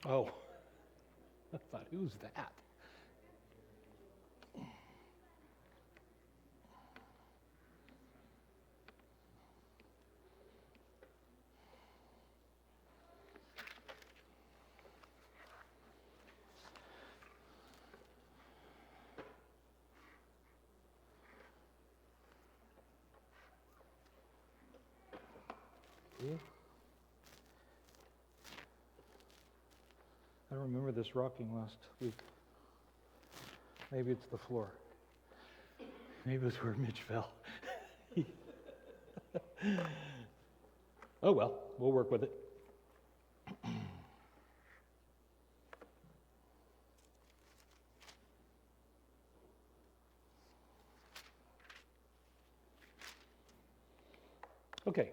Oh, I thought, who's that? You? I don't remember this rocking last week. Maybe it's the floor. Maybe it's where Mitch fell. Oh well, we'll work with it. Okay.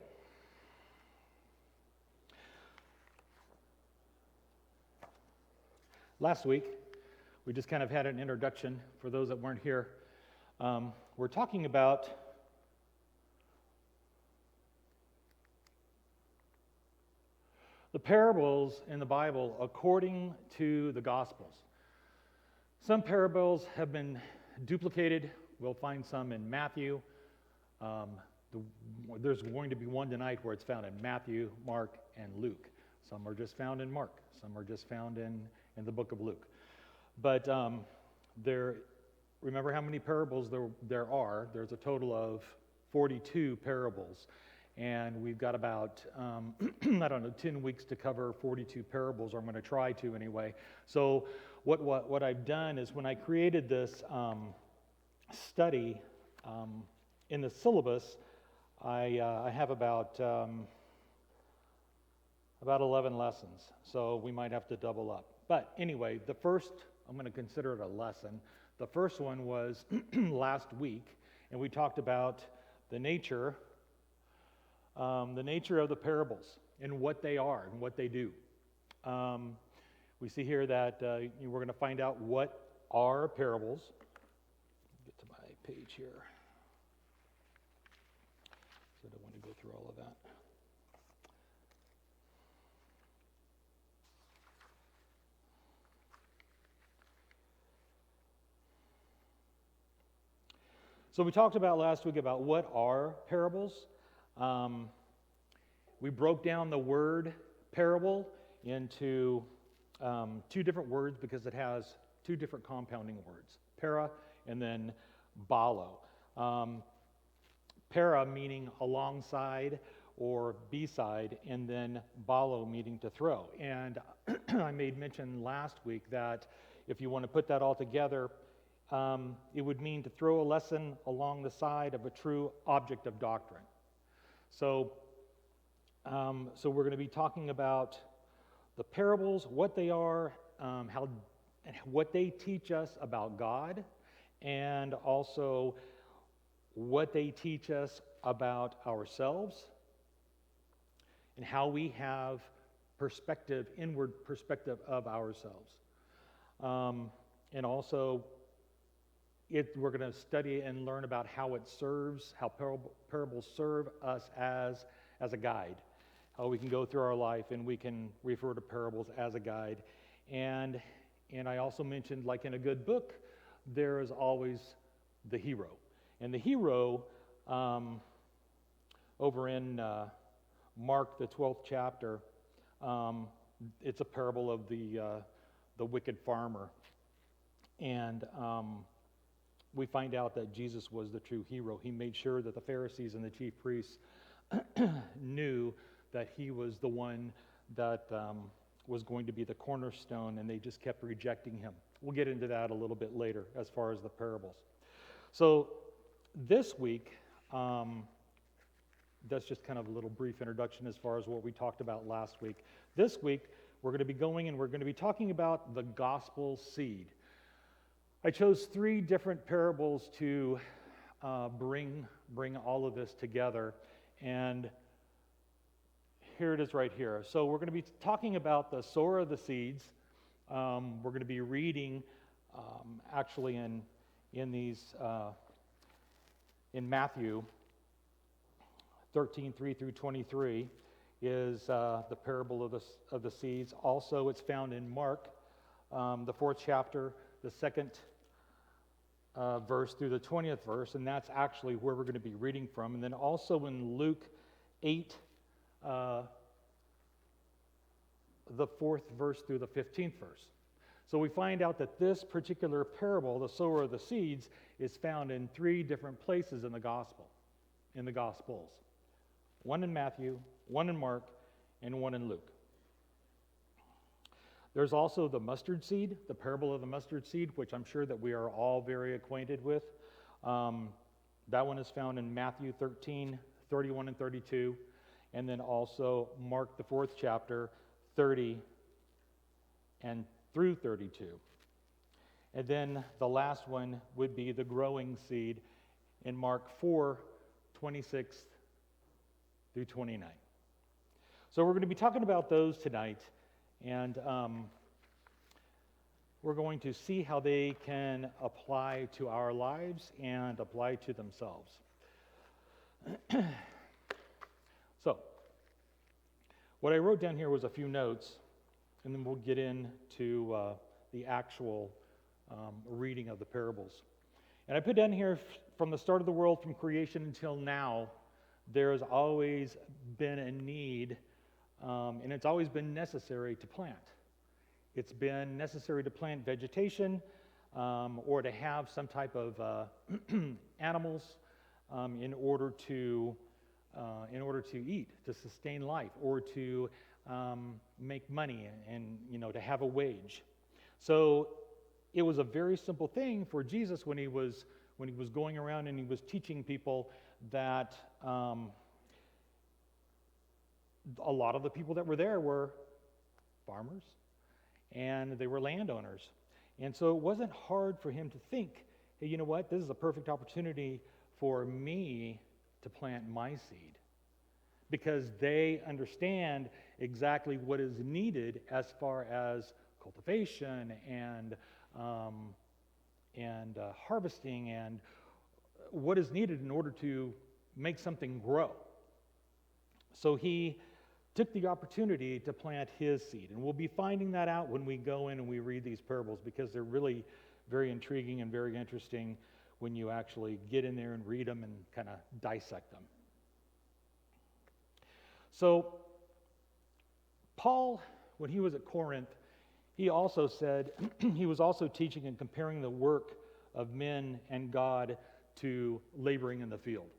Last week, we just kind of had an introduction for those that weren't here. We're talking about the parables in the Bible according to the Gospels. Some parables have been duplicated. We'll find some in Matthew. There's going to be one tonight where it's found in Matthew, Mark, and Luke. Some are just found in Mark. Some are just found in the book of Luke. But remember how many parables there are. There's a total of 42 parables. And we've got about, 10 weeks to cover 42 parables, or I'm going to try to anyway. So what I've done is when I created this study in the syllabus, I have about 11 lessons. So we might have to double up. But anyway, the first, I'm going to consider it a lesson. The first one was last week, and we talked about the nature of the parables and what they are and what they do. We see here that we're going to find out what are parables. Get to my page here. So I don't want to go through all of that. So we talked about last week about what are parables. We broke down the word parable into two different words because it has two different compounding words, para and then balo. Para meaning alongside or beside, and then balo meaning to throw. And I made mention last week that if you want to put that all together, it would mean to throw a lesson along the side of a true object of doctrine. So we're going to be talking about the parables, what they are, what they teach us about God, and also what they teach us about ourselves, and how we have perspective, inward perspective of ourselves. And also, we're going to study and learn about how it serves, how parables serve us as a guide. How we can go through our life and we can refer to parables as a guide. And I also mentioned, like in a good book, there is always the hero. And the hero, over in Mark, the 12th chapter, it's a parable of the wicked farmer. And we find out that Jesus was the true hero. He made sure that the Pharisees and the chief priests knew that he was the one that was going to be the cornerstone, and they just kept rejecting him. We'll get into that a little bit later as far as the parables. So this week, that's just kind of a little brief introduction as far as what we talked about last week. This week, we're going to be going and we're going to be talking about the gospel seed. I chose 3 different parables to bring all of this together, and here it is right here. So we're going to be talking about the sower of the seeds. We're going to be reading actually in Matthew 13:3 through 23. is the parable of the seeds. Also, it's found in Mark, the 4th chapter, the 2nd verse through the 20th verse, and that's actually where we're going to be reading from. And then also in Luke 8, the 4th verse through the 15th verse. So we find out that this particular parable, the sower of the seeds, is found in 3 different places in the Gospels. One in Matthew, one in Mark, and one in Luke. There's also the mustard seed, the parable of the mustard seed, which I'm sure that we are all very acquainted with. That one is found in Matthew 13, 31 and 32, and then also Mark, the 4th chapter, 30 and through 32. And then the last one would be the growing seed in Mark 4, 26 through 29. So we're going to be talking about those tonight, and we're going to see how they can apply to our lives and apply to themselves. So, what I wrote down here was a few notes, and then we'll get into the actual reading of the parables. And I put down here, from the start of the world, from creation until now, there has always been a need, and it's always been necessary to plant. It's been necessary to plant vegetation or to have some type of animals in order to eat, to sustain life, or to make money and to have a wage. So it was a very simple thing for Jesus when he was going around and he was teaching people that a lot of the people that were there were farmers and they were landowners. And so it wasn't hard for him to think, hey, you know what? This is a perfect opportunity for me to plant my seed, because they understand exactly what is needed as far as cultivation and harvesting and what is needed in order to make something grow. So he took the opportunity to plant his seed. And we'll be finding that out when we go in and we read these parables, because they're really very intriguing and very interesting when you actually get in there and read them and kind of dissect them. So Paul, when he was at Corinth, he also said, he was also teaching and comparing the work of men and God to laboring in the field.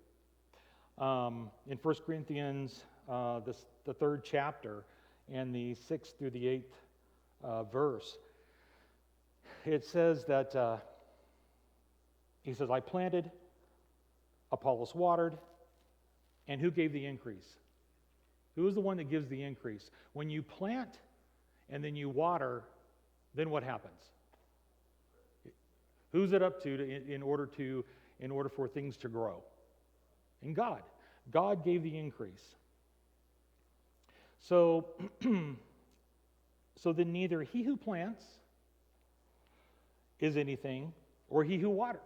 In 1 Corinthians, the 3rd chapter, and the 6th through the 8th verse, it says that, he says, I planted, Apollos watered, and who gave the increase? Who is the one that gives the increase? When you plant and then you water, then what happens? Who's it up to in order for things to grow? And God. God gave the increase. So then neither he who plants is anything, or he who waters,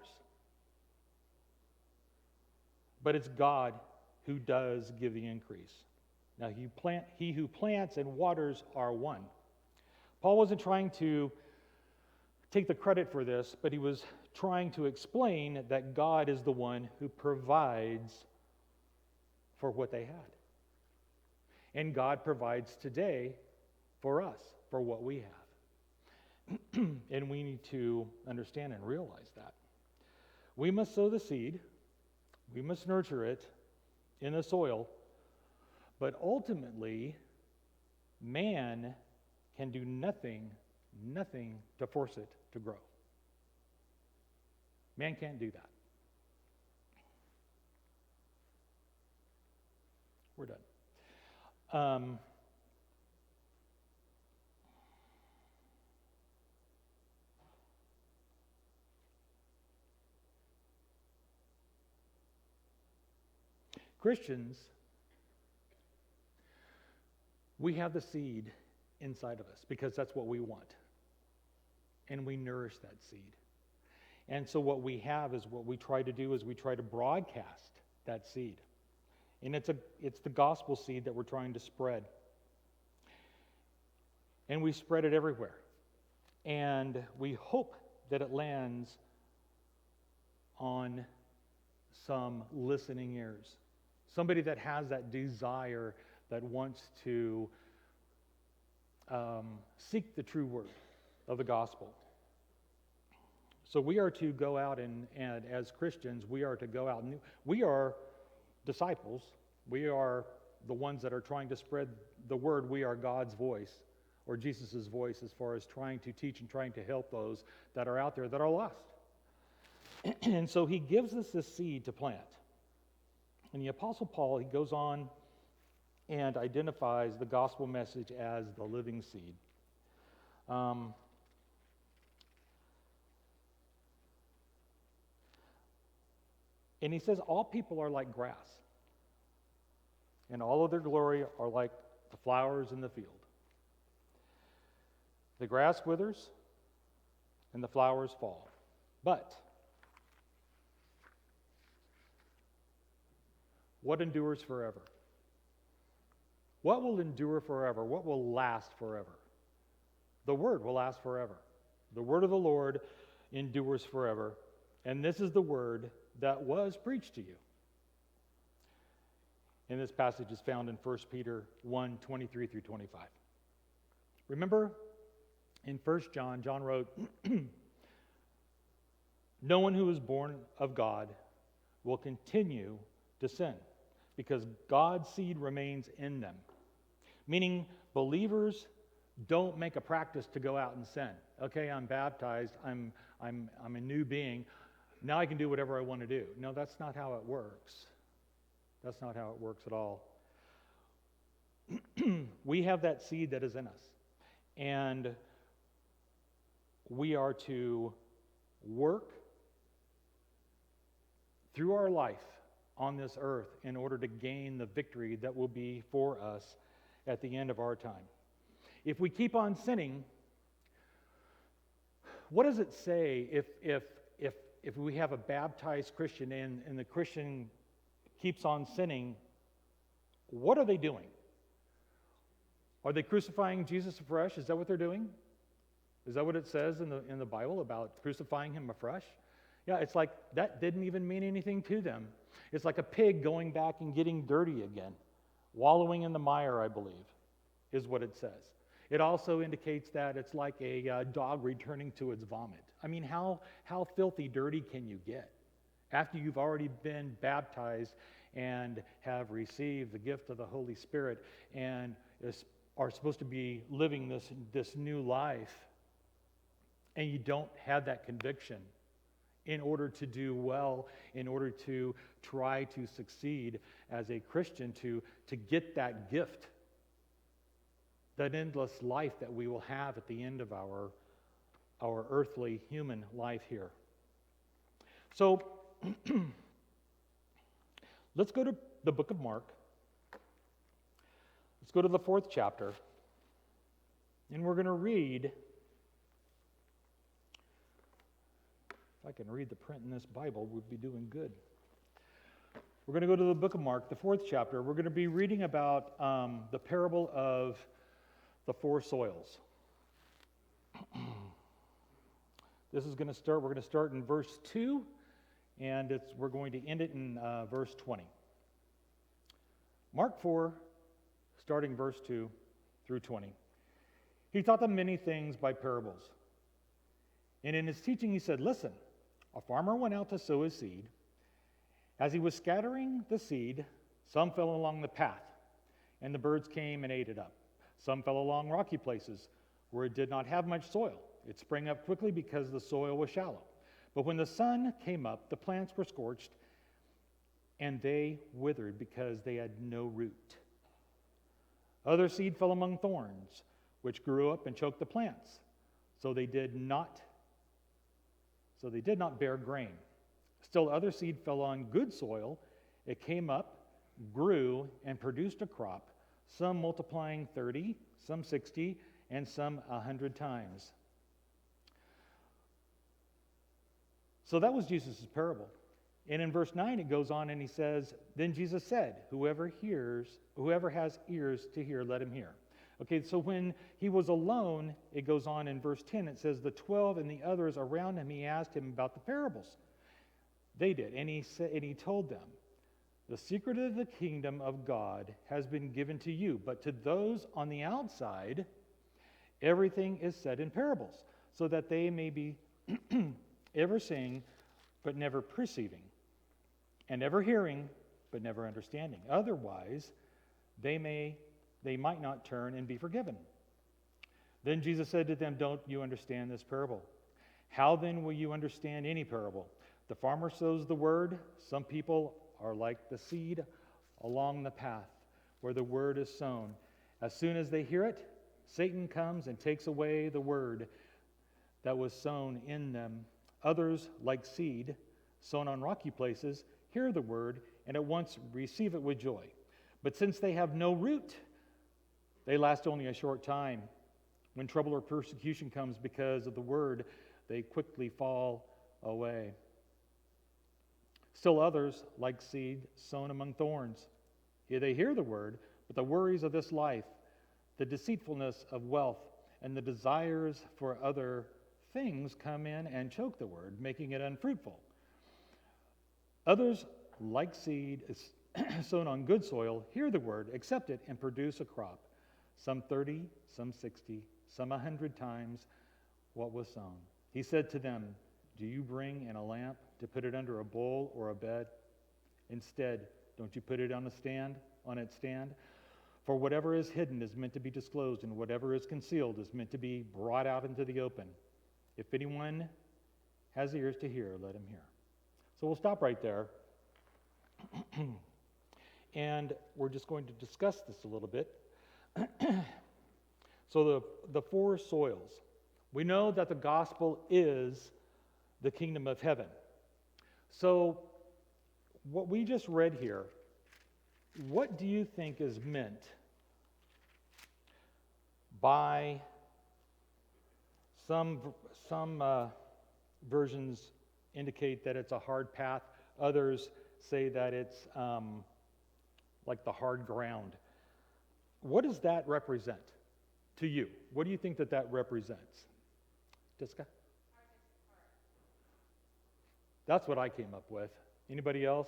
but it's God who does give the increase. Now he who plants and waters are one. Paul wasn't trying to take the credit for this, but he was trying to explain that God is the one who provides for what they had. And God provides today for us, for what we have. And we need to understand and realize that. We must sow the seed, we must nurture it in the soil, but ultimately, man can do nothing to force it to grow. Man can't do that. We're done. Christians, we have the seed inside of us because that's what we want. And we nourish that seed. And so what we have is what we try to do is we try to broadcast that seed. And it's the gospel seed that we're trying to spread. And we spread it everywhere. And we hope that it lands on some listening ears. Somebody that has that desire, that wants to seek the true word of the gospel. So we are to go out and as Christians, we are to go out and we are disciples. We are the ones that are trying to spread the word. We are God's voice, or Jesus' voice, as far as trying to teach and trying to help those that are out there that are lost. And so he gives us this seed to plant. And the Apostle Paul, he goes on and identifies the gospel message as the living seed. And he says, all people are like grass, and all of their glory are like the flowers in the field. The grass withers, and the flowers fall. But what endures forever? What will endure forever? What will last forever? The word will last forever. The word of the Lord endures forever. And this is the word that was preached to you. And this passage is found in 1 Peter 1, 23 through 25. Remember, in 1 John, John wrote, no one who is born of God will continue to sin, because God's seed remains in them. Meaning, believers don't make a practice to go out and sin. Okay, I'm baptized, I'm a new being, now I can do whatever I want to do. No, that's not how it works. That's not how it works at all. We have that seed that is in us, and we are to work through our life on this earth in order to gain the victory that will be for us at the end of our time. If we keep on sinning, what does it say if we have a baptized Christian and the Christian keeps on sinning? What are they doing? Are they crucifying Jesus afresh? Is that what they're doing? Is that what it says in the Bible about crucifying him afresh? Yeah, it's like that didn't even mean anything to them. It's like a pig going back and getting dirty again, wallowing in the mire, I believe, is what it says. It also indicates that it's like a dog returning to its vomit. I mean, how filthy dirty can you get after you've already been baptized and have received the gift of the Holy Spirit and are supposed to be living this new life, and you don't have that conviction in order to do well, in order to try to succeed as a Christian, to get that gift, that endless life that we will have at the end of our earthly human life here. So let's go to the book of Mark. Let's go to the 4th chapter, and we're going to read. If I can read the print in this Bible, we'd be doing good. We're going to go to the book of Mark, the 4th chapter. We're going to be reading about the parable of the 4 soils. This is going to start, we're going to start in verse 2, and we're going to end it in verse 20. Mark 4, starting verse 2 through 20. He taught them many things by parables. And in his teaching he said, listen, a farmer went out to sow his seed. As he was scattering the seed, some fell along the path, and the birds came and ate it up. Some fell along rocky places where it did not have much soil. It sprang up quickly because the soil was shallow. But when the sun came up, the plants were scorched, and they withered because they had no root. Other seed fell among thorns, which grew up and choked the plants, so they did not bear grain. Still other seed fell on good soil. It came up, grew, and produced a crop, some multiplying 30, some 60, and some 100 times. So that was Jesus' parable. And in verse 9 it goes on and he says, then Jesus said, whoever has ears to hear, let him hear. Okay, so when he was alone, it goes on in verse 10, it says, the 12 and the others around him, he asked him about the parables. They did, and he told them, the secret of the kingdom of God has been given to you, but to those on the outside, everything is said in parables, so that they may be ever seeing, but never perceiving, and ever hearing, but never understanding. Otherwise, they might not turn and be forgiven. Then Jesus said to them, don't you understand this parable? How then will you understand any parable? The farmer sows the word. Some people are like the seed along the path where the word is sown. As soon as they hear it, Satan comes and takes away the word that was sown in them. Others, like seed sown on rocky places, hear the word and at once receive it with joy. But since they have no root, they last only a short time. When trouble or persecution comes because of the word, they quickly fall away. Still others, like seed sown among thorns. They hear the word, but the worries of this life, the deceitfulness of wealth, and the desires for other things come in and choke the word, making it unfruitful. Others, like seed sown on good soil, hear the word, accept it, and produce a crop. Some 30, some 60, some 100 times what was sown. He said to them, do you bring in a lamp to put it under a bowl or a bed? Instead, don't you put it on its stand? For whatever is hidden is meant to be disclosed, and whatever is concealed is meant to be brought out into the open. If anyone has ears to hear, let him hear. So we'll stop right there. And we're just going to discuss this a little bit. So the four soils. We know that the gospel is the kingdom of heaven. So what we just read here, what do you think is meant by some versions indicate that it's a hard path. Others say that it's like the hard ground. What does that represent to you? What do you think that represents? Jessica? That's what I came up with. Anybody else?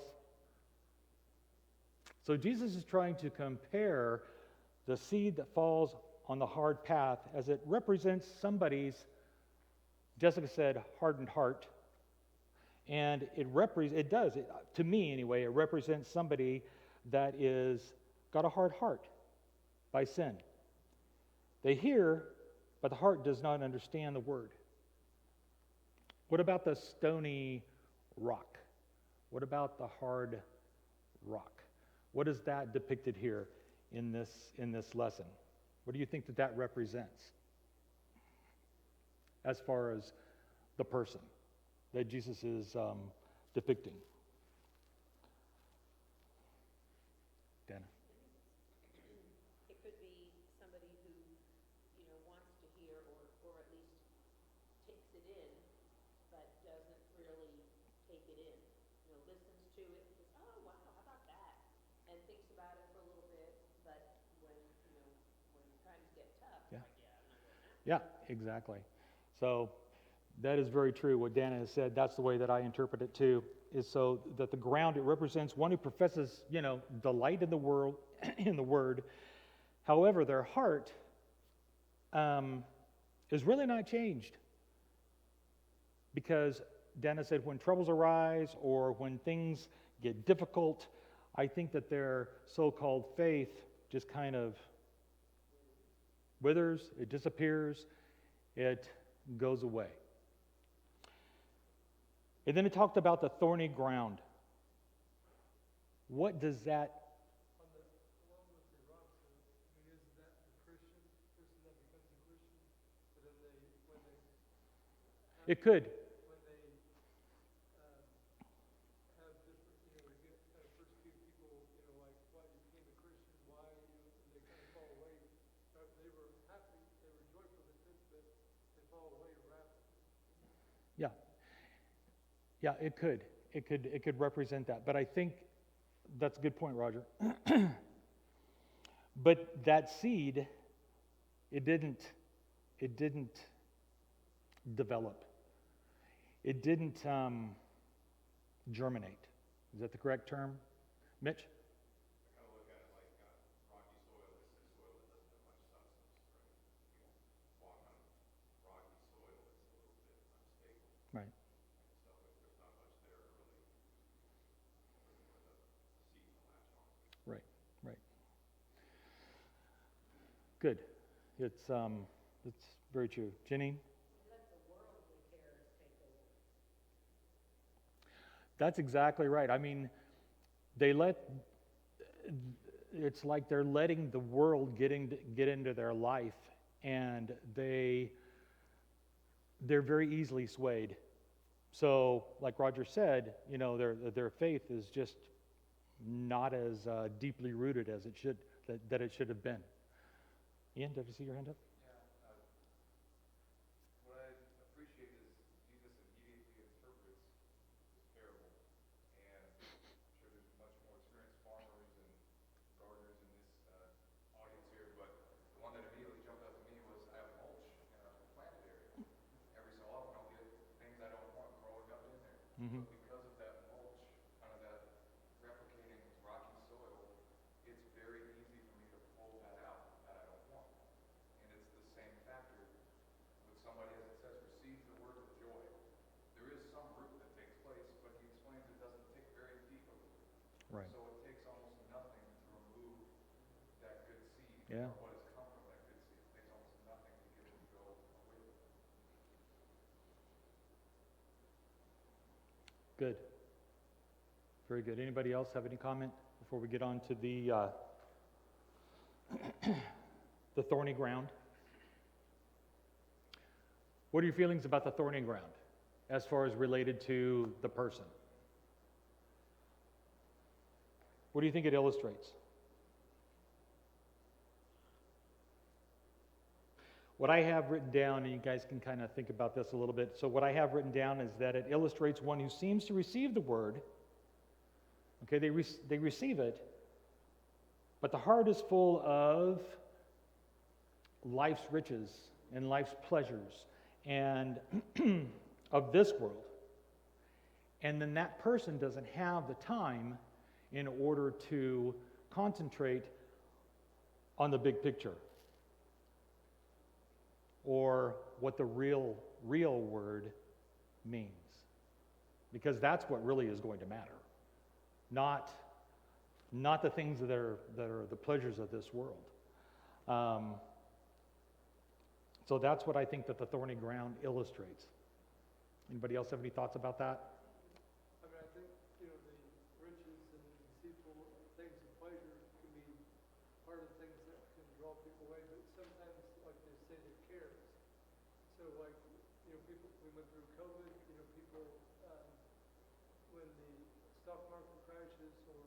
So Jesus is trying to compare the seed that falls on the hard path as it represents somebody's, Jessica said, hardened heart. And to me anyway, it represents somebody that is got a hard heart by sin. They hear, but the heart does not understand the word. What about the stony rock? What about the hard rock? What is that depicted here in this lesson? What do you think that represents as far as the person that Jesus is depicting? Dana? It could be somebody who, wants to hear or at least takes it in, but doesn't really take it in. Listens to it and says, oh, wow, how about that? And thinks about it for a little bit, but when times get tough, Yeah. like, yeah, I'm not going out. Yeah, exactly. So that is very true. What Dana has said, that's the way that I interpret it too, is so that the ground, it represents one who professes, delight in the world, in the word. However, their heart is really not changed. Because Dana said when troubles arise or when things get difficult, I think that their so-called faith just kind of withers, it disappears, it goes away. And then it talked about the thorny ground. What does that? On the along with the rocks, is that the Christian person that becomes a Christian? But then It could. when they have different, they get kind of persecute people, like why you became a Christian, why and they kind of fall away. They were happy, they were joyful in the sense that they fall away rapidly. Yeah, it could. it could represent that. But I think that's a good point, Roger. But that seed, it didn't develop. It didn't germinate. Is that the correct term, Mitch? I kind of look at it like rocky soil. It's a soil that doesn't have much substance, right? You walk on rocky soil, it's a little bit unstable. Right. So if there's not much there early, for the seed to latch on. Right. Right. Good. It's very true. Jenny? That's exactly right. I mean, it's like they're letting the world get into their life, and they're very easily swayed. So, like Roger said, you know, their faith is just not as deeply rooted as it should that it should have been. Ian, did you see your hand up? What I appreciate is Jesus immediately interprets this parable, and I'm sure there's much more experienced farmers and gardeners in this audience here, but the one that immediately jumped out to me was I have mulch in a planted area. Every so often I'll get things I don't want growing up in there. Mm-hmm. But because of that mulch, kind of that replicating rocky soil, it's very easy for me to pull that out that I don't want. And it's the same factor with somebody, as it says, receives the word with joy. There is some root that takes place, but he explains it doesn't take very deep of a root. Right. So it takes almost nothing to remove that good seed, Yeah. or what has come from that good seed. It takes almost nothing to get it to go away with it. Good. Very good. Anybody else have any comment before we get on to the the thorny ground? What are your feelings about the thorny ground as far as related to the person? What do you think it illustrates? What I have written down, and you guys can kind of think about this a little bit. So what I have written down is that it illustrates one who seems to receive the word. Okay, they receive it, but the heart is full of life's riches and life's pleasures and of this world. And then that person doesn't have the time in order to concentrate on the big picture, or what the real word means. Because that's what really is going to matter. Not the things that are the pleasures of this world. So that's what I think that the thorny ground illustrates. Anybody else have any thoughts about that? I mean, I think, you know, the riches and deceitful things and pleasure can be part of the things that can draw people away, but sometimes, like they say, the cares. So, like, you know, people, we went through COVID, you know, people, when the stock market crashes, or,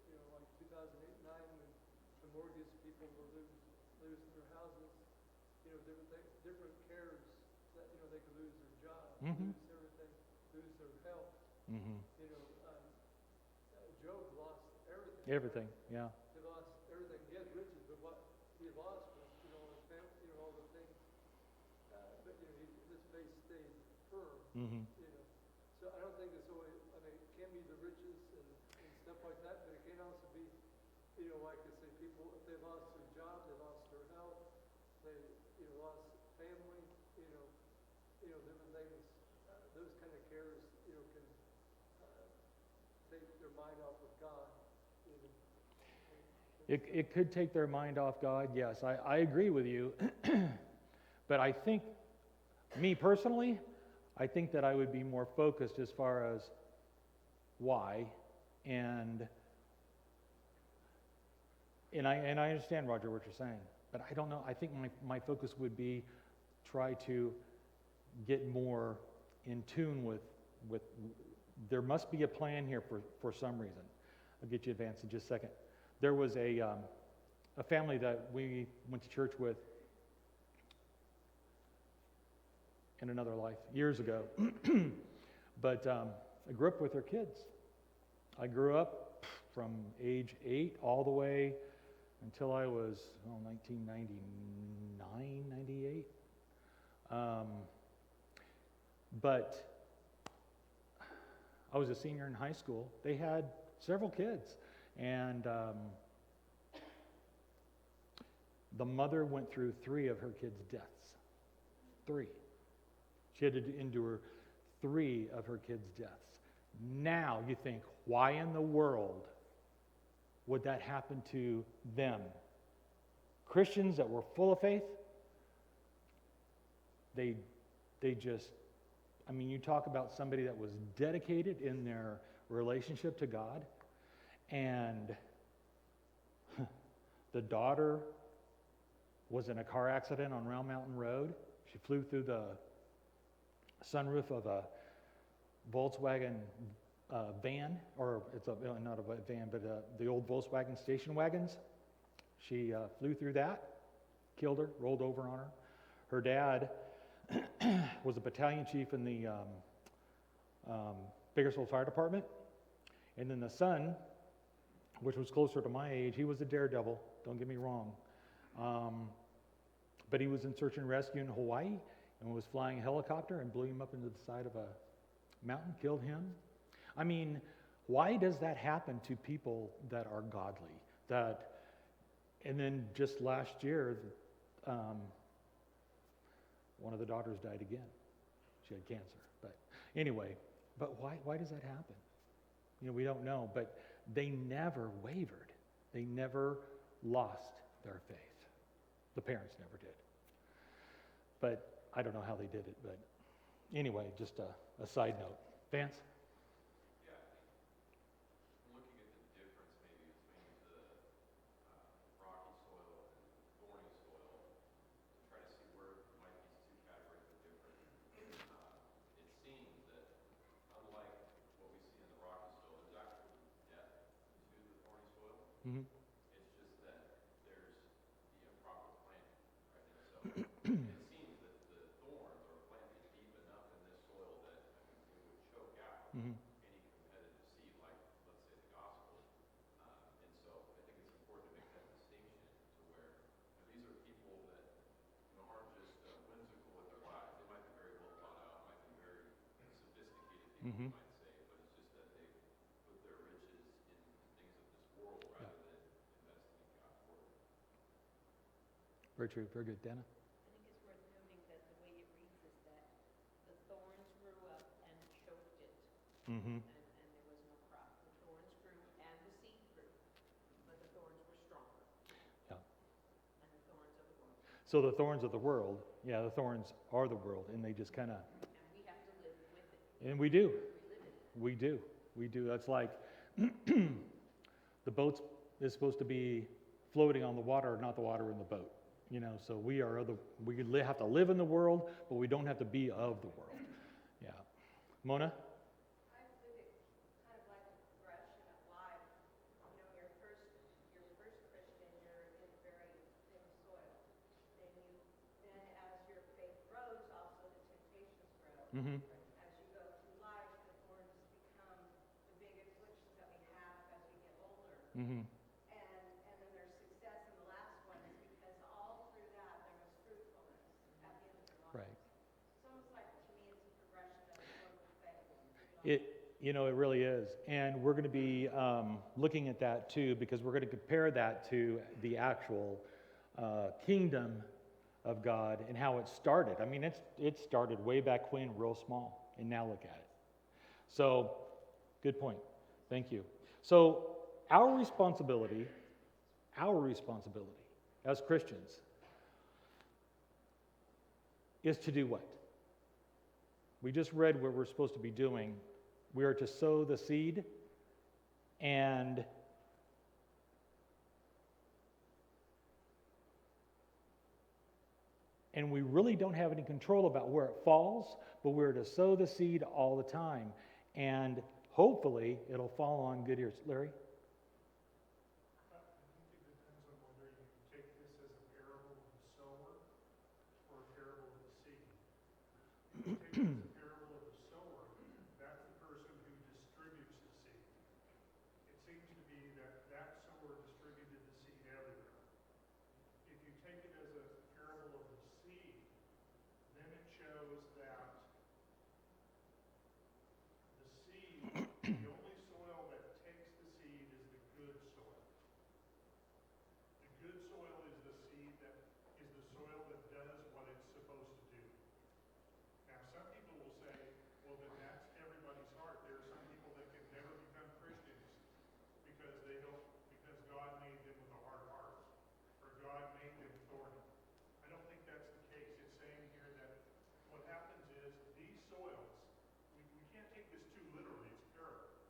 you know, like 2008, 9, when the mortgage people were losing their houses, you know, different cares that, you know, they could lose their job, Mhm. lose everything, lose their health. Mm-hmm. You know, Job lost everything. Everything, yeah. He lost everything. He had riches, but what he lost was, you know, his family, you know, all the things. But, you know, his faith stayed firm, Mm-hmm. you know. So I don't think it's always, I mean, it can be the riches and stuff like that, but it can also be, you know, like I say, people, if they lost their job, they lost their health, they, you know, lost family, you know, different things. Those kind of cares, you know, can take their mind off of God. You know. It could take their mind off God, yes. I agree with you. But I think, me personally, I think that I would be more focused as far as why, and I understand, Roger, what you're saying, but I don't know. I think my focus would be try to get more in tune with there must be a plan here for some reason. I'll get you advanced in just a second. There was a family that we went to church with in another life, years ago. But I grew up with their kids. I grew up from age 8 all the way until I was 1999, 98. But I was a senior in high school. They had several kids, and the mother went through 3 of her kids' deaths. 3. She had to endure 3 of her kids' deaths. Now you think, why in the world would that happen to them? Christians that were full of faith, they just, I mean, you talk about somebody that was dedicated in their relationship to God, and the daughter was in a car accident on Round Mountain Road. She flew through the sunroof of a Volkswagen van, or it's not a van, but the old Volkswagen station wagons. She flew through that, killed her, rolled over on her. Her dad was a battalion chief in the Bakersfield Fire Department. And then the son, which was closer to my age, he was a daredevil, don't get me wrong. But he was in search and rescue in Hawaii and was flying a helicopter and blew him up into the side of a mountain, killed him. I mean, why does that happen to people that are godly? And then just last year, one of the daughters died again. She had cancer. But anyway, why does that happen? You know, we don't know, but they never wavered. They never lost their faith. The parents never did. But I don't know how they did it, but anyway, just a side note. Vance? Yeah, I'm looking at the difference maybe between the rocky soil and thorny soil to try to see where might these two categories are different. It seems that unlike what we see in the rocky soil, there's actual depth to the thorny soil. Mm-hmm. It's just that there's the improper planting, right? And so it seems that the thorns are planted deep enough in this soil that it would choke out Mm-hmm. any competitive seed, like let's say the gospel. And so I think it's important to make that distinction to where these are people that aren't just whimsical with their lives. They might be very well thought out, might be very sophisticated people, Mm-hmm. you might say, but it's just that they put their riches in things of this world rather than investing in God's word. Very true. Very good. Dana? I think it's worth noting that the way it reads is that the thorns grew up and choked it, Mm-hmm. and there was no crop. The thorns grew and the seed grew, but the thorns were stronger. Yeah. And the thorns of the world. So the thorns of the world, yeah, the thorns are the world, and they just kind of, And we have to live with it. and we do. We live in it. We do. We do. That's like the boat is supposed to be floating on the water, not the water in the boat. You know, so we have to live in the world, but we don't have to be of the world. Yeah. Mona? I believe it kind of like a progression of life. You know, you're first Christian, you're in very thin soil. Then as your faith grows, also the temptations grow. Mm-hmm. As you go through life, the thorns become the big afflictions that we have as we get older. Mm-hmm. And then there's success in the last one is because all through that there was fruitfulness at the end of their life. Right. It's almost like, to me, it's a progression of the faith. It really is. And we're going to be looking at that too, because we're going to compare that to the actual kingdom of God and how it started. I mean, it started way back when, real small, and now look at it. So, good point. Thank you. So, our responsibility as Christians is to do what? We just read what we're supposed to be doing. We are to sow the seed and we really don't have any control about where it falls, but we're to sow the seed all the time. And hopefully it'll fall on good ears. Larry? I think it depends on whether you take this as a parable of the sower or a parable of the seed. If you take it as a parable of the sower, that's the person who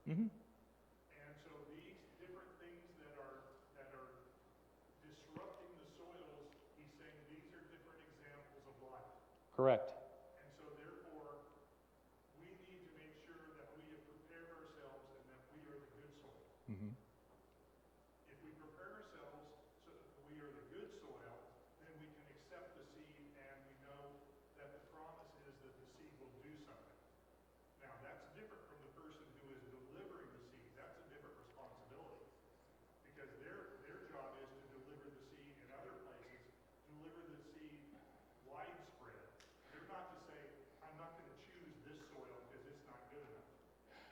Mm-hmm. And so these different things that are disrupting the soils, he's saying these are different examples of life. Correct. And so therefore, we need to make sure that we have prepared ourselves and that we are the good soil. Mm-hmm. If we prepare ourselves so that we are the good soil, then we can accept the seed and we know that the promise is that the seed will do something. Now, that's different from the person who is delivering the seed. That's a different responsibility. Because their job is to deliver the seed in other places, deliver the seed widespread. They're not to say, I'm not going to choose this soil because it's not good enough.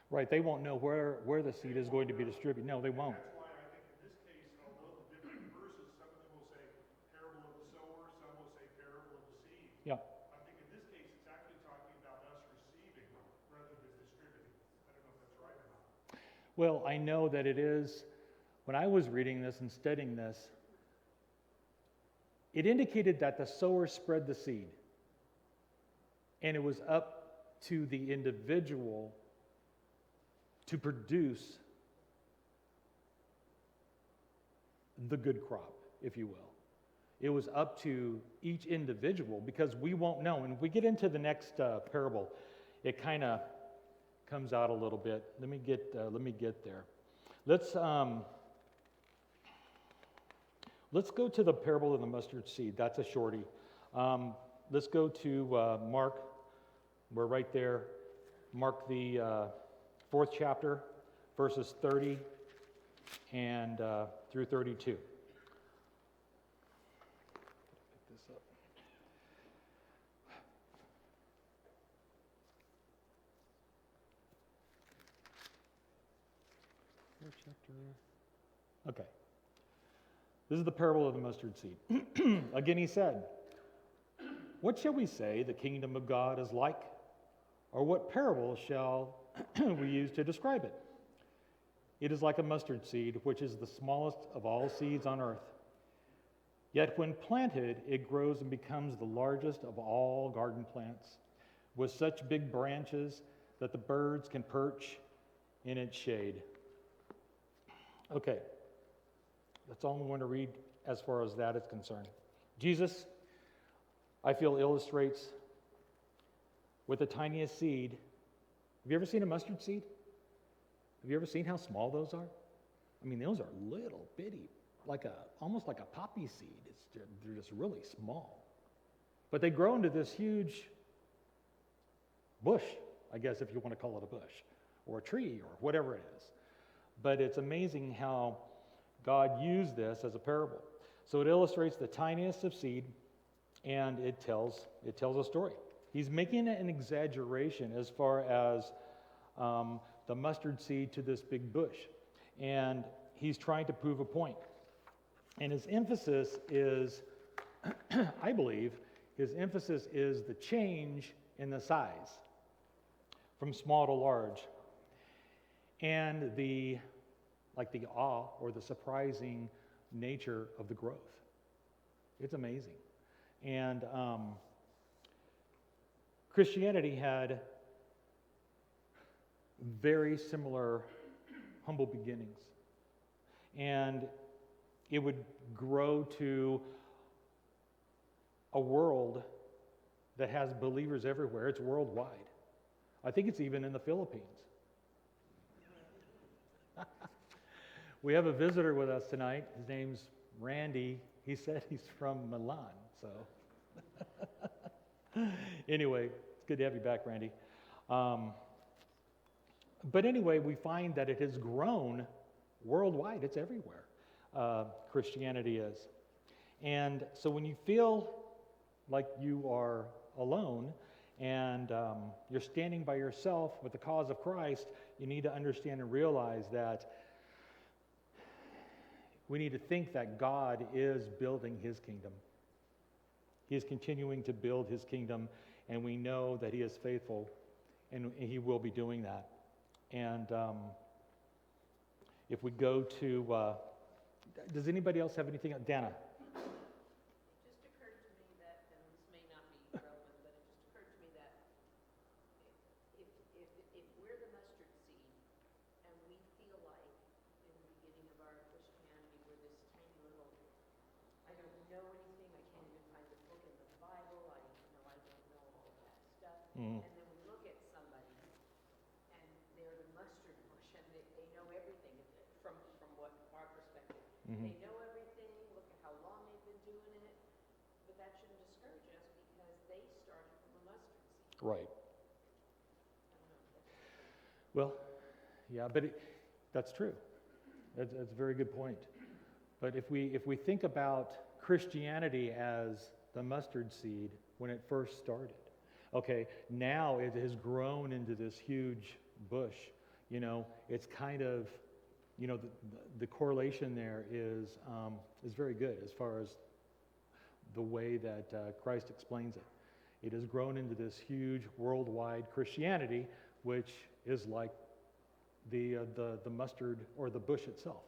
Right. They won't know where the seed is going to be distributed. No, they won't. That's why I think in this case, although the different verses, some of them will say parable of the sower, some will say parable of the seed. Yeah. I think in this case, it's actually talking about us receiving rather than distributing. I don't know if that's right or not. Well, I know that it is, when I was reading this and studying this, it indicated that the sower spread the seed. And it was up to the individual to produce the good crop, if you will. It was up to each individual because we won't know. And if we get into the next parable, it kind of comes out a little bit. Let me get there. Let's go to the parable of the mustard seed. That's a shorty. Let's go to Mark. We're right there. Mark the 4th chapter, verses 30 and through 32. Pick this up. Fourth chapter. Okay. This is the parable of the mustard seed. Again, he said, "What shall we say the kingdom of God is like? Or what parable shall we use to describe it? It is like a mustard seed, which is the smallest of all seeds on earth. Yet when planted, it grows and becomes the largest of all garden plants, with such big branches that the birds can perch in its shade." Okay, that's all I'm going to read as far as that is concerned. Jesus, I feel, illustrates with the tiniest seed. Have you ever seen a mustard seed? Have you ever seen how small those are? I mean, those are little bitty, almost like a poppy seed. They're just really small. But they grow into this huge bush, I guess, if you want to call it a bush, or a tree, or whatever it is. But it's amazing how God used this as a parable. So it illustrates the tiniest of seed, and it tells a story. He's making an exaggeration as far as the mustard seed to this big bush. And he's trying to prove a point. And his emphasis is, I believe, his emphasis is the change in the size from small to large. And the awe or the surprising nature of the growth. It's amazing. And Christianity had very similar humble beginnings. And it would grow to a world that has believers everywhere. It's worldwide. I think it's even in the Philippines. We have a visitor with us tonight. His name's Randy. He said he's from Milan, so. Anyway, it's good to have you back, Randy. But anyway, we find that it has grown worldwide. It's everywhere. Christianity is. And so when you feel like you are alone and you're standing by yourself with the cause of Christ, you need to understand and realize that we need to think that God is building his kingdom. He is continuing to build his kingdom, and we know that he is faithful, and he will be doing that. And if we go to, does anybody else have anything? Dana. It just occurred to me that, and this may not be relevant, but it just occurred to me that if we're the mustard seed, Mm. And then we look at somebody, and they're the mustard bush, and they know everything from what our perspective. Mhm. They know everything, look at how long they've been doing it, but that shouldn't discourage us because they started from a mustard seed. Right. I don't know, that's- Well, yeah, but that's true. That's a very good point. But if we think about Christianity as the mustard seed when it first started, okay, now it has grown into this huge bush. You know, it's kind of, you know, the correlation there is very good as far as the way that Christ explains it. It has grown into this huge worldwide Christianity, which is like the mustard or the bush itself.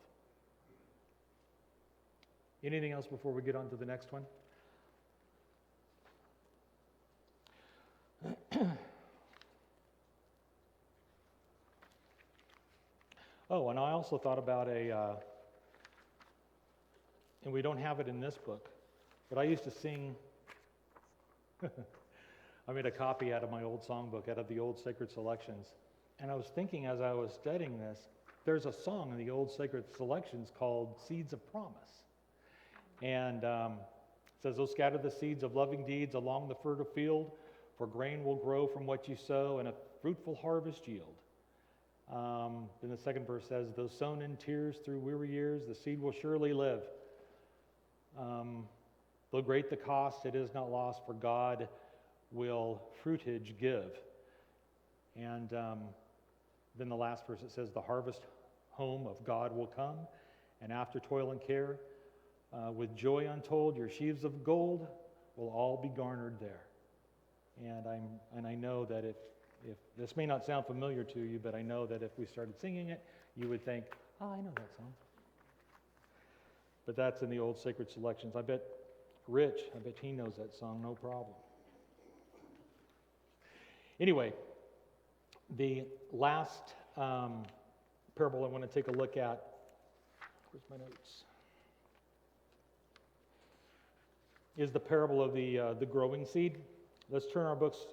Anything else before we get on to the next one? Oh, and I also thought about and we don't have it in this book, but I used to sing. I made a copy out of my old songbook, out of the old Sacred Selections. And I was thinking as I was studying this, there's a song in the old Sacred Selections called Seeds of Promise. And it says, "Oh, scatter the seeds of loving deeds along the fertile field, for grain will grow from what you sow, and a fruitful harvest yield." Then the second verse says, "Though sown in tears through weary years, the seed will surely live. Though great the cost, it is not lost, for God will fruitage give." And then the last verse, it says, "The harvest home of God will come, and after toil and care, with joy untold, your sheaves of gold will all be garnered there." And I know that if this may not sound familiar to you, but I know that if we started singing it, you would think, "Oh, I know that song." But that's in the old Sacred Selections. I bet Rich, he knows that song, no problem. Anyway, the last parable I want to take a look at, where's my notes, is the parable of the growing seed. Let's turn our books,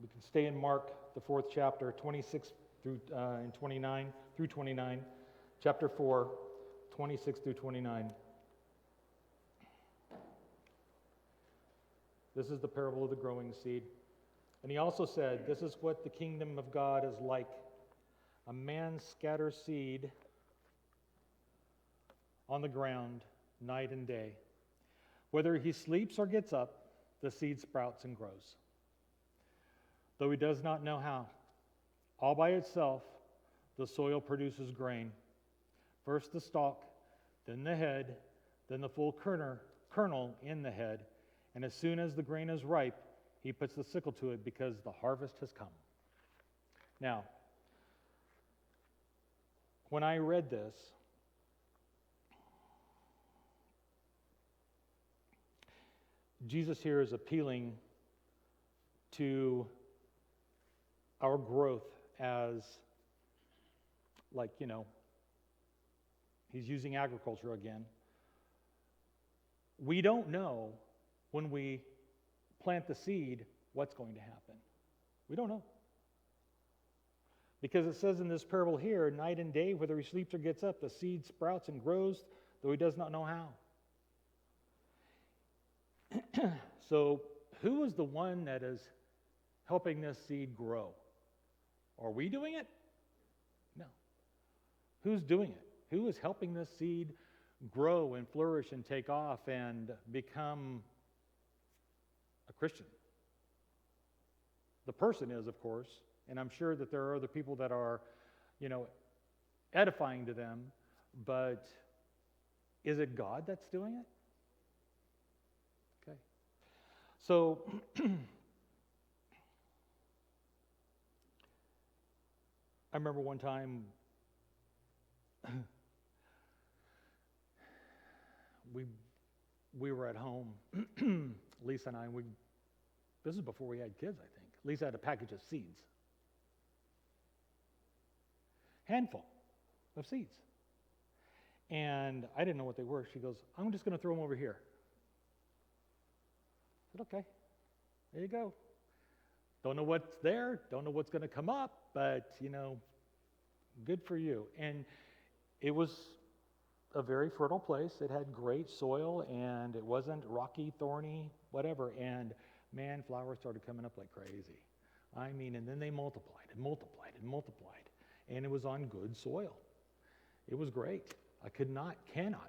we can stay in Mark, the 4th chapter, 26 through and 29 through 29, chapter 4, 26 through 29. This is the parable of the growing seed. And he also said, "This is what the kingdom of God is like. A man scatters seed on the ground night and day. Whether he sleeps or gets up, the seed sprouts and grows, though he does not know how. All by itself, the soil produces grain. First the stalk, then the head, then the full kernel in the head. And as soon as the grain is ripe, he puts the sickle to it because the harvest has come." Now, when I read this, Jesus here is appealing to our growth as, like, you know, he's using agriculture again. We don't know when we plant the seed what's going to happen. We don't know. Because it says in this parable here, night and day, whether he sleeps or gets up, the seed sprouts and grows, though he does not know how. So, who is the one that is helping this seed grow? Are we doing it? No. Who's doing it? Who is helping this seed grow and flourish and take off and become a Christian? The person is, of course, and I'm sure that there are other people that are, you know, edifying to them, but is it God that's doing it? Okay. So, I remember one time we were at home, Lisa and I, this is before we had kids, I think. Lisa had a package of seeds. Handful of seeds. And I didn't know what they were. She goes, "I'm just going to throw them over here." I said, "Okay, there you go." Don't know what's there, don't know what's going to come up, but, good for you. And it was a very fertile place. It had great soil, and it wasn't rocky, thorny, whatever. And man, flowers started coming up like crazy. I mean, and then they multiplied and multiplied and multiplied. And it was on good soil. It was great. I cannot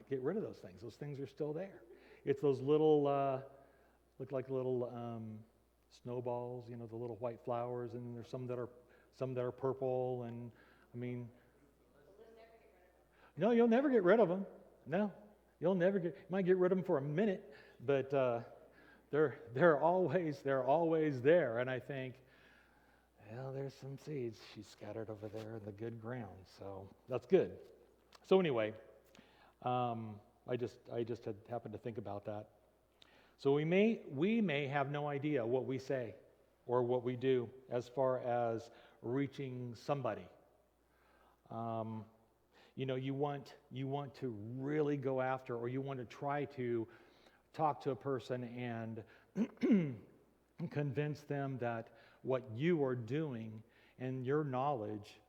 get rid of those things. Those things are still there. It's those little, look like little snowballs, the little white flowers, and there's some that are purple, and I mean, no, you'll never get rid of them. No, you might get rid of them for a minute, but they're always there. And I think, well, there's some seeds she scattered over there in the good ground, so that's good. So anyway, I just had happened to think about that. So we may have no idea what we say or what we do as far as reaching somebody. You want to really go after, or you want to try to talk to a person and convince them that what you are doing and your knowledge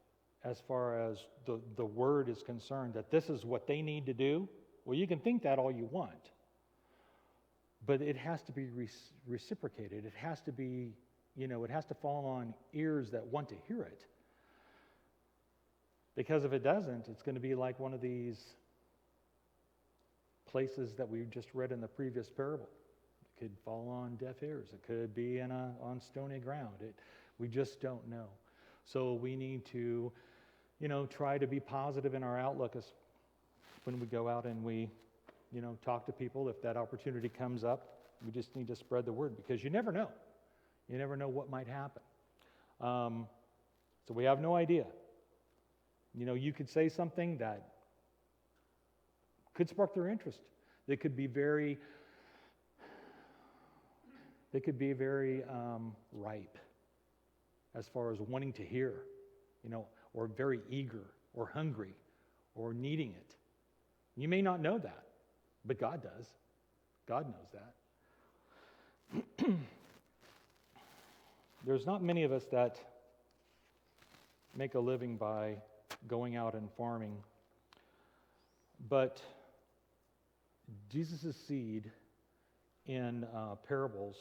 as far as the word is concerned, that this is what they need to do. Well, you can think that all you want, but it has to be reciprocated. It has to be, it has to fall on ears that want to hear it. Because if it doesn't, it's going to be like one of these places that we just read in the previous parable. It could fall on deaf ears. It could be on stony ground. We just don't know. So we need to, try to be positive in our outlook as when we go out and we, talk to people. If that opportunity comes up, we just need to spread the word, because you never know. You never know what might happen. So we have no idea. You could say something that could spark their interest. They could be very ripe as far as wanting to hear, or very eager or hungry or needing it. You may not know that, but God does. God knows that. There's not many of us that make a living by going out and farming, but Jesus' seed in parables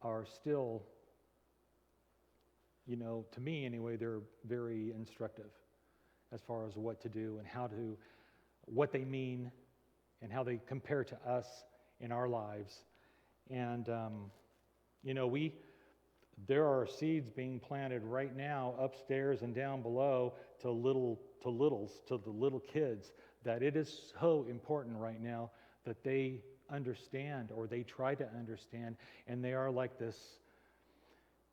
are still, to me anyway, they're very instructive as far as what to do and what they mean and how they compare to us in our lives. And, there are seeds being planted right now upstairs and down below to the little kids, that it is so important right now that they understand, or they try to understand, and they are like this,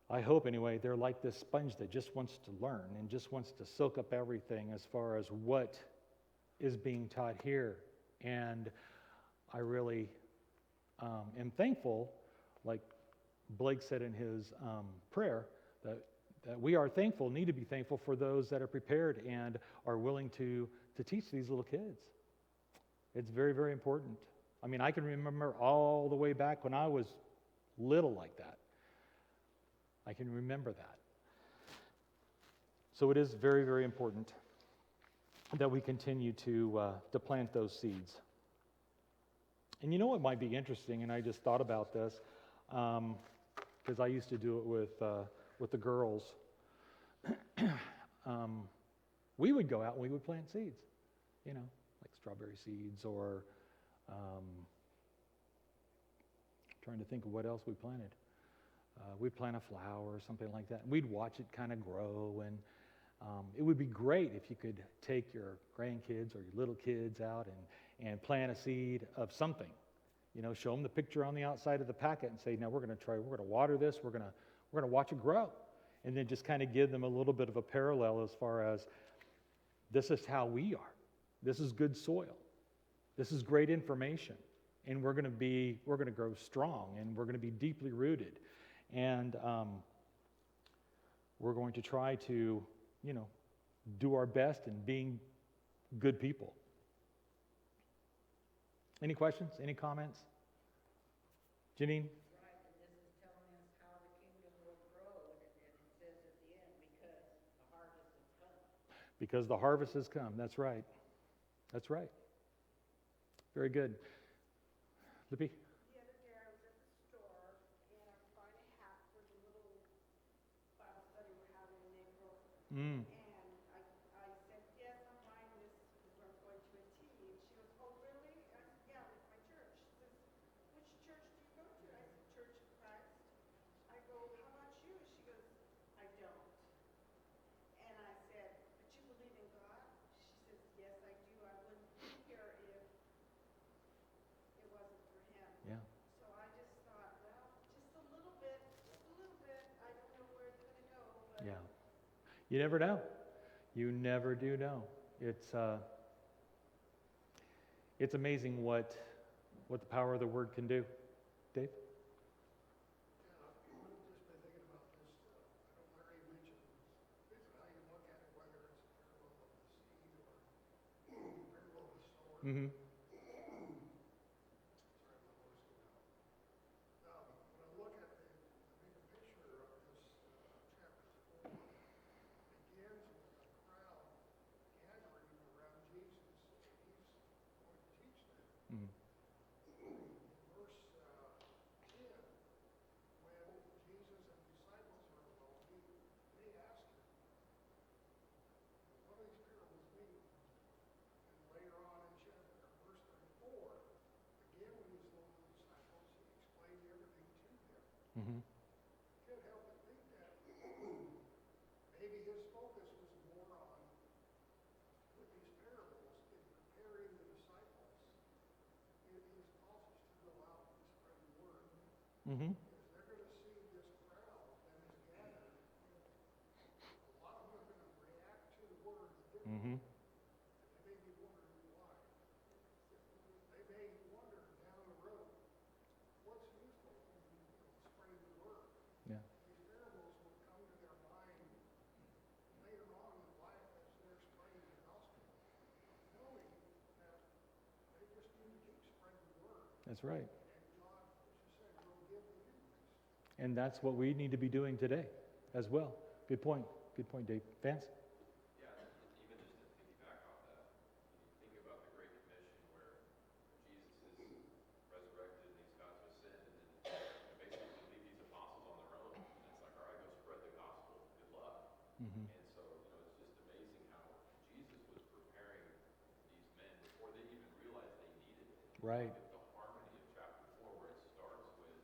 I hope anyway, they're like this sponge that just wants to learn and just wants to soak up everything as far as what is being taught here. And I really am thankful, like Blake said in his prayer, that we are thankful, need to be thankful for those that are prepared and are willing to teach these little kids. It's very, very important. I mean, I can remember all the way back when I was little like that. I can remember that. So it is very, very important that we continue to plant those seeds. And what might be interesting, and I just thought about this, because I used to do it with the girls. We would go out and we would plant seeds, like strawberry seeds, or trying to think of what else we planted. We'd plant a flower or something like that. We'd watch it kind of grow, and it would be great if you could take your grandkids or your little kids out and plant a seed of something. Show them the picture on the outside of the packet and say, now we're going to water this, we're going to watch it grow. And then just kind of give them a little bit of a parallel as far as, this is how we are. This is good soil. This is great information. And we're going to grow strong, and we're going to be deeply rooted. And we're going to try to, do our best in being good people. Any questions? Any comments? Janine? Right, and this is telling us how the Because the harvest has come. That's right. That's right. Very good. Libby? The other day I was at the store and I was buying a hat for the little Bible study we're having in April. Mm. And I said, yes, I'm buying this because I'm going to a tea. And she goes, oh, really? I said, yeah, with my church. She says, which church do you go to? I said, Church of Christ. I go, how about you? She goes, I don't. And I said, but you believe in God? She says, yes, I do. I wouldn't be here if it wasn't for him. Yeah. So I just thought, well, just a little bit. I don't know where it's gonna go, but. Yeah. You never know. You never do know. It's amazing what the power of the word can do. Dave? Yeah, I've just been thinking about this, I know Larry mentioned, depends on how you look at it, whether it's a parable of the seed or parable of the sower. Mm-hmm. Sorry, my voice went out. When I look at the bigger picture of this chapter 4, it begins with a crowd gathering around Jesus, and he's going to teach them. Mm-hmm. In verse 10, when Jesus and the disciples are alone, they ask him, what do these parables mean? And later on in verse 34, again when he's alone with the disciples, he explained everything to them. Mm-hmm. Can't help but think that maybe his focus was more on, with these parables, in preparing the disciples, his apostles to go out and spread the word. Mm-hmm. Because they're going to see this crowd that is gathered. A lot of them are going to react to the word differently. Mm-hmm. And they may be wondering why. They may wonder down the road, what's useful in spreading the word? Yeah. These parables will come to their mind later on in life as they're spreading the gospel, knowing that they just need to keep spreading the word. That's right. And God, as you said, will give the increase. And that's what we need to be doing today as well. Good point. Good point, Dave. Vance? Yeah, even just to piggyback off that, you think about the Great Commission where Jesus is resurrected and he's got to ascend, and then basically leave these apostles on their own. And it's like, all right, go spread the gospel. Good luck. Mm-hmm. And so, it's just amazing how Jesus was preparing these men before they even realized they needed it. Right. Look at the harmony of chapter 4 where it starts with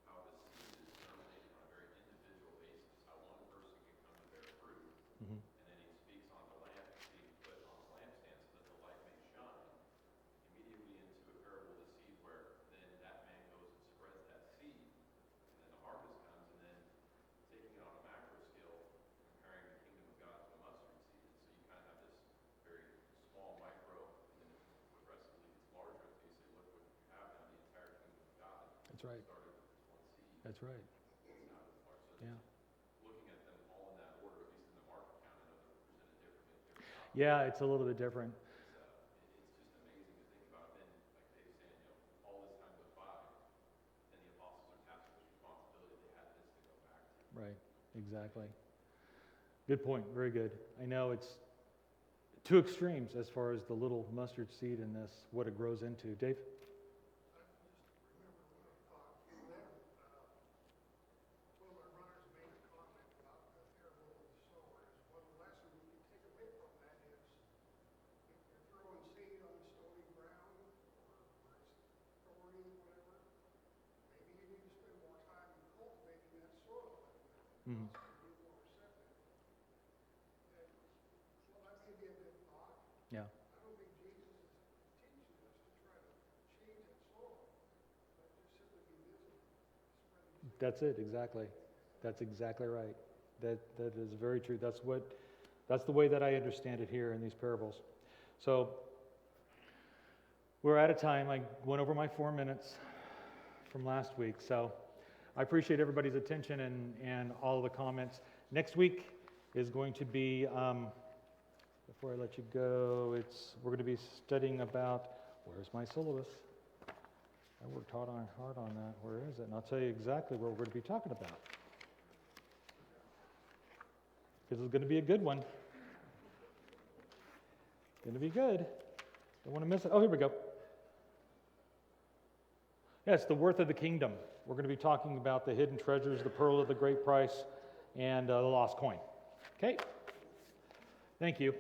how the seed is germinating on a very individual basis, how one person can come to bear fruit. Mm-hmm. And then he speaks on the lamp being put on the lampstand so that the light may shine. Immediately into a parable of the seed where then that man goes and spreads that seed. And then the harvest comes, and then taking it on a macro scale, comparing the kingdom of God to a mustard seed. And so you kind of have this very small micro, and then progressively gets larger until you say, look what you have now, the entire kingdom of God. That's right. Started with this one seed. That's right. It's now this large. So Yeah. looking at them all in that order, at least in the Mark account, I know they're presented differently at different times. Yeah, it's a little bit different. It's just amazing to think about. Then, like Dave's saying, all this time goes by, and the apostles are tasked with this responsibility. They had this to go back to. Right. Exactly. Good point. Very good. I know it's two extremes as far as the little mustard seed and this, what it grows into. Dave? I just remember one thought from them. One of my runners made a comment about the parable of the sower. Is one lesson we can take away from that is if you're throwing seed on stony ground or where it's thorny, whatever, maybe you need to spend more time in cultivating that soil. Mm. Possibly be more receptive. And well, that may be a good thought. Yeah. I don't think Jesus is teaching us to try to change that soil, but just simply be visible, spreading the That's it. Exactly. That's exactly right. That is very true. That's the way that I understand it here in these parables. So we're out of time. I went over my 4 minutes from last week. So I appreciate everybody's attention and all of the comments. Next week is going to be, before I let you go, we're going to be studying about, where's my syllabus? I worked hard on that. Where is it? And I'll tell you exactly what we're going to be talking about. Because it's going to be a good one. Gonna be good. Don't want to miss it. Oh, here we go. Yes, the worth of the kingdom. We're going to be talking about the hidden treasures, the pearl of the great price, and the lost coin. Okay? Thank you.